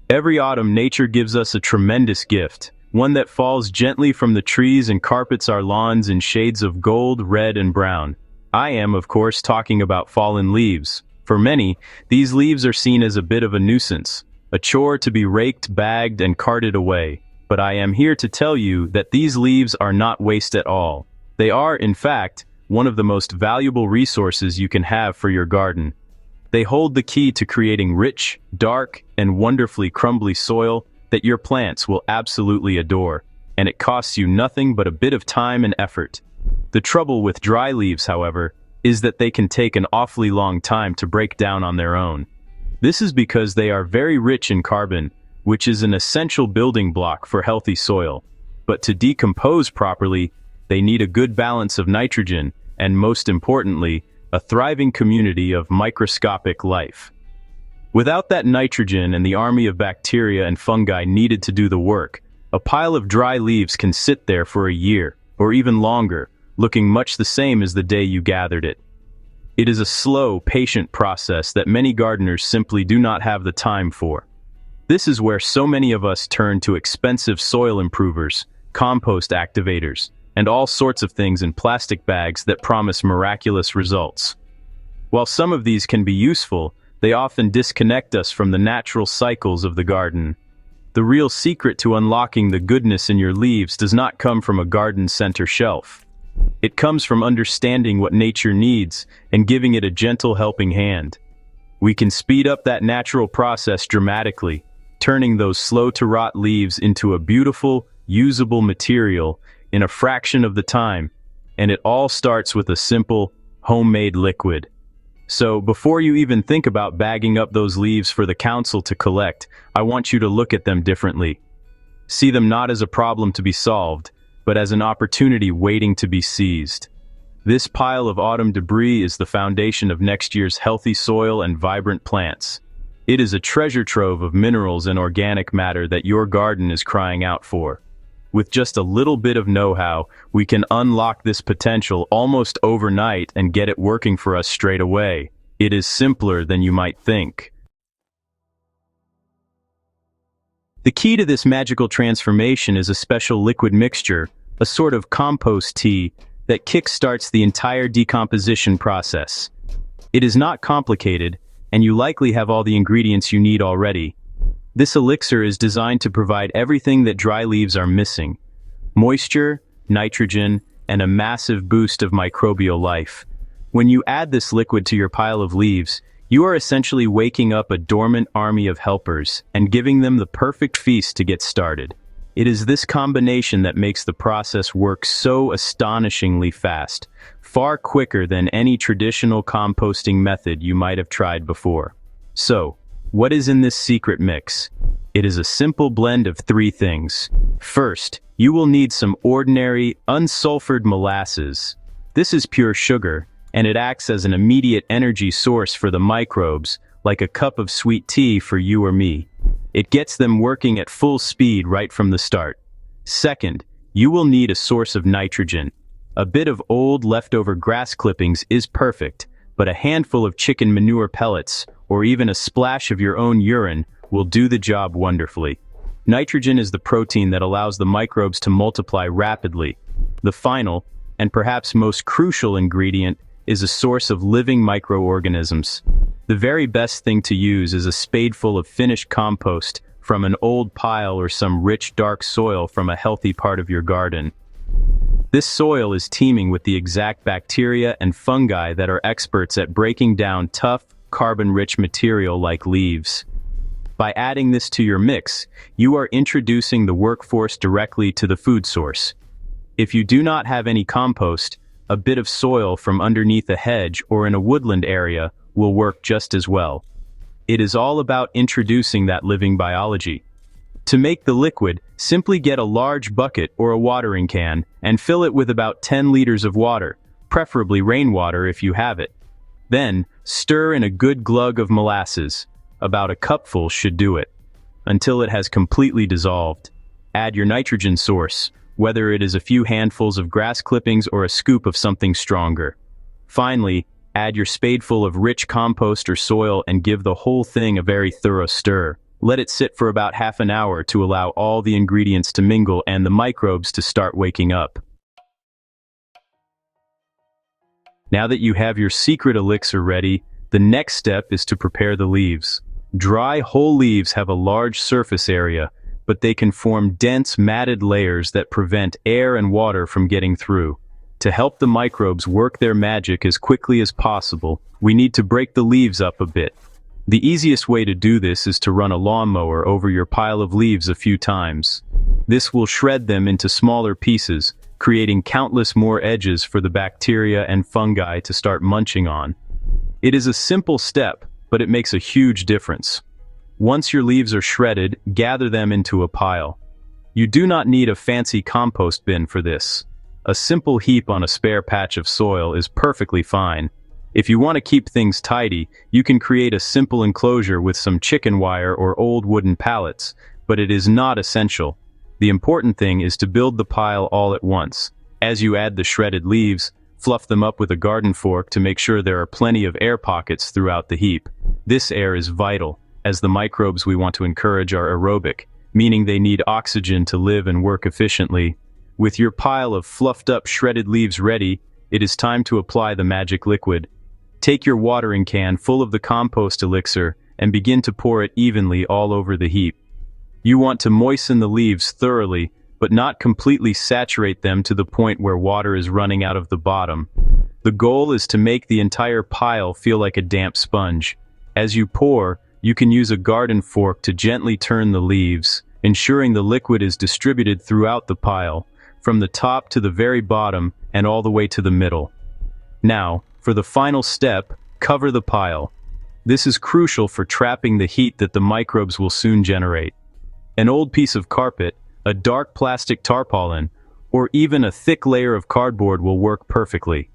Every autumn, nature gives us a tremendous gift, one that falls gently from the trees and carpets our lawns in shades of gold, red, and brown. I am, of course, talking about fallen leaves. For many, these leaves are seen as a bit of a nuisance, a chore to be raked, bagged, and carted away. But I am here to tell you that these leaves are not waste at all. They are, in fact, one of the most valuable resources you can have for your garden. They hold the key to creating rich, dark, and wonderfully crumbly soil that your plants will absolutely adore, and it costs you nothing but a bit of time and effort. The trouble with dry leaves, however, is that they can take an awfully long time to break down on their own. This is because they are very rich in carbon, which is an essential building block for healthy soil. But to decompose properly, they need a good balance of nitrogen, and most importantly, a thriving community of microscopic life. Without that nitrogen and the army of bacteria and fungi needed to do the work, a pile of dry leaves can sit there for a year, or even longer, looking much the same as the day you gathered it. It is a slow, patient process that many gardeners simply do not have the time for. This is where so many of us turn to expensive soil improvers, compost activators, and all sorts of things in plastic bags that promise miraculous results. While some of these can be useful, they often disconnect us from the natural cycles of the garden. The real secret to unlocking the goodness in your leaves does not come from a garden center shelf. It comes from understanding what nature needs and giving it a gentle helping hand. We can speed up that natural process dramatically, turning those slow-to-rot leaves into a beautiful, usable material in a fraction of the time, and it all starts with a simple, homemade liquid. So, before you even think about bagging up those leaves for the council to collect, I want you to look at them differently. See them not as a problem to be solved, but as an opportunity waiting to be seized. This pile of autumn debris is the foundation of next year's healthy soil and vibrant plants. It is a treasure trove of minerals and organic matter that your garden is crying out for. With just a little bit of know-how, we can unlock this potential almost overnight and get it working for us straight away. It is simpler than you might think. The key to this magical transformation is a special liquid mixture, a sort of compost tea, that kickstarts the entire decomposition process. It is not complicated, and you likely have all the ingredients you need already. This elixir is designed to provide everything that dry leaves are missing: moisture, nitrogen, and a massive boost of microbial life. When you add this liquid to your pile of leaves, you are essentially waking up a dormant army of helpers and giving them the perfect feast to get started. It is this combination that makes the process work so astonishingly fast, far quicker than any traditional composting method you might have tried before. So, what is in this secret mix? It is a simple blend of three things. First, you will need some ordinary, unsulfured molasses. This is pure sugar, and it acts as an immediate energy source for the microbes, like a cup of sweet tea for you or me. It gets them working at full speed right from the start. Second, you will need a source of nitrogen. A bit of old leftover grass clippings is perfect, but a handful of chicken manure pellets, or even a splash of your own urine, will do the job wonderfully. Nitrogen is the protein that allows the microbes to multiply rapidly. The final, and perhaps most crucial ingredient, is a source of living microorganisms. The very best thing to use is a spadeful of finished compost from an old pile or some rich, dark soil from a healthy part of your garden. This soil is teeming with the exact bacteria and fungi that are experts at breaking down tough, carbon-rich material like leaves. By adding this to your mix, you are introducing the workforce directly to the food source. If you do not have any compost, a bit of soil from underneath a hedge or in a woodland area will work just as well. It is all about introducing that living biology. To make the liquid, simply get a large bucket or a watering can and fill it with about 10 liters of water, preferably rainwater if you have it. Then, stir in a good glug of molasses. About a cupful should do it, until it has completely dissolved. Add your nitrogen source, whether it is a few handfuls of grass clippings or a scoop of something stronger. Finally, add your spadeful of rich compost or soil and give the whole thing a very thorough stir. Let it sit for about half an hour to allow all the ingredients to mingle and the microbes to start waking up. Now that you have your secret elixir ready, the next step is to prepare the leaves. Dry, whole leaves have a large surface area, but they can form dense, matted layers that prevent air and water from getting through. To help the microbes work their magic as quickly as possible, we need to break the leaves up a bit. The easiest way to do this is to run a lawnmower over your pile of leaves a few times. This will shred them into smaller pieces, creating countless more edges for the bacteria and fungi to start munching on. It is a simple step, but it makes a huge difference. Once your leaves are shredded, gather them into a pile. You do not need a fancy compost bin for this. A simple heap on a spare patch of soil is perfectly fine. If you want to keep things tidy, you can create a simple enclosure with some chicken wire or old wooden pallets, but it is not essential. The important thing is to build the pile all at once. As you add the shredded leaves, fluff them up with a garden fork to make sure there are plenty of air pockets throughout the heap. This air is vital, as the microbes we want to encourage are aerobic, meaning they need oxygen to live and work efficiently. With your pile of fluffed up shredded leaves ready, it is time to apply the magic liquid. Take your watering can full of the compost elixir and begin to pour it evenly all over the heap. You want to moisten the leaves thoroughly, but not completely saturate them to the point where water is running out of the bottom. The goal is to make the entire pile feel like a damp sponge. As you pour, you can use a garden fork to gently turn the leaves, ensuring the liquid is distributed throughout the pile, from the top to the very bottom and all the way to the middle. Now, for the final step, cover the pile. This is crucial for trapping the heat that the microbes will soon generate. An old piece of carpet, a dark plastic tarpaulin, or even a thick layer of cardboard will work perfectly.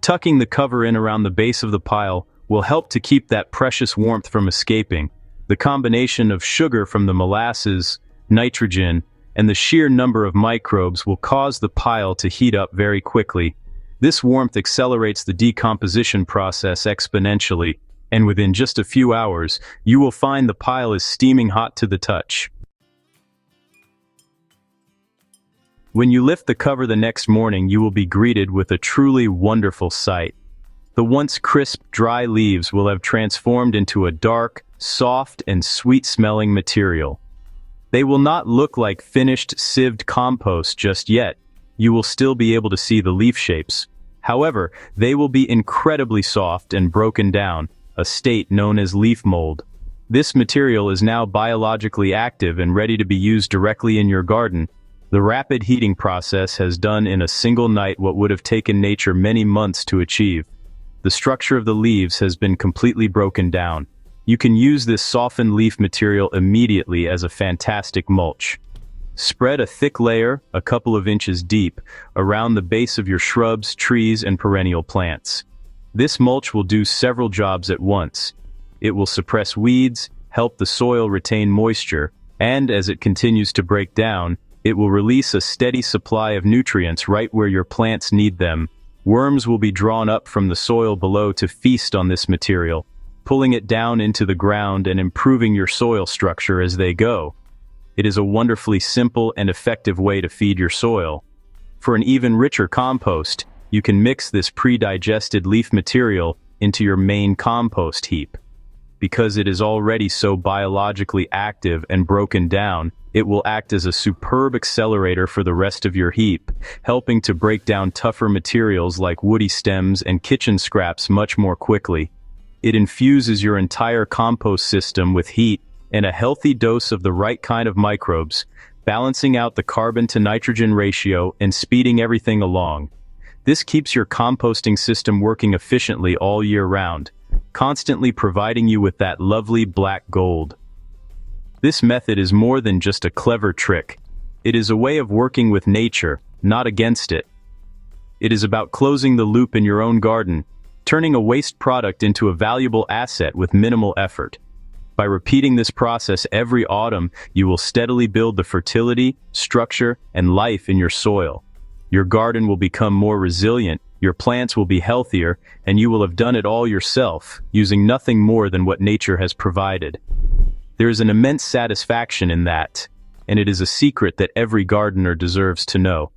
Tucking the cover in around the base of the pile will help to keep that precious warmth from escaping. The combination of sugar from the molasses, nitrogen, and the sheer number of microbes will cause the pile to heat up very quickly. This warmth accelerates the decomposition process exponentially, and within just a few hours, you will find the pile is steaming hot to the touch. When you lift the cover the next morning, you will be greeted with a truly wonderful sight. The once crisp, dry leaves will have transformed into a dark, soft, and sweet-smelling material. They will not look like finished, sieved compost just yet. You will still be able to see the leaf shapes. However, they will be incredibly soft and broken down, a state known as leaf mold. This material is now biologically active and ready to be used directly in your garden. The rapid heating process has done in a single night what would have taken nature many months to achieve. The structure of the leaves has been completely broken down. You can use this softened leaf material immediately as a fantastic mulch. Spread a thick layer, a couple of inches deep, around the base of your shrubs, trees, and perennial plants. This mulch will do several jobs at once. It will suppress weeds, help the soil retain moisture, and as it continues to break down, it will release a steady supply of nutrients right where your plants need them. Worms will be drawn up from the soil below to feast on this material, pulling it down into the ground and improving your soil structure as they go. It is a wonderfully simple and effective way to feed your soil. For an even richer compost, you can mix this pre-digested leaf material into your main compost heap. Because it is already so biologically active and broken down, it will act as a superb accelerator for the rest of your heap, helping to break down tougher materials like woody stems and kitchen scraps much more quickly. It infuses your entire compost system with heat and a healthy dose of the right kind of microbes, balancing out the carbon to nitrogen ratio and speeding everything along. This keeps your composting system working efficiently all year round, constantly providing you with that lovely black gold. This method is more than just a clever trick. It is a way of working with nature, not against it. It is about closing the loop in your own garden, turning a waste product into a valuable asset with minimal effort. By repeating this process every autumn, you will steadily build the fertility, structure, and life in your soil. Your garden will become more resilient, your plants will be healthier, and you will have done it all yourself, using nothing more than what nature has provided. There is an immense satisfaction in that, and it is a secret that every gardener deserves to know.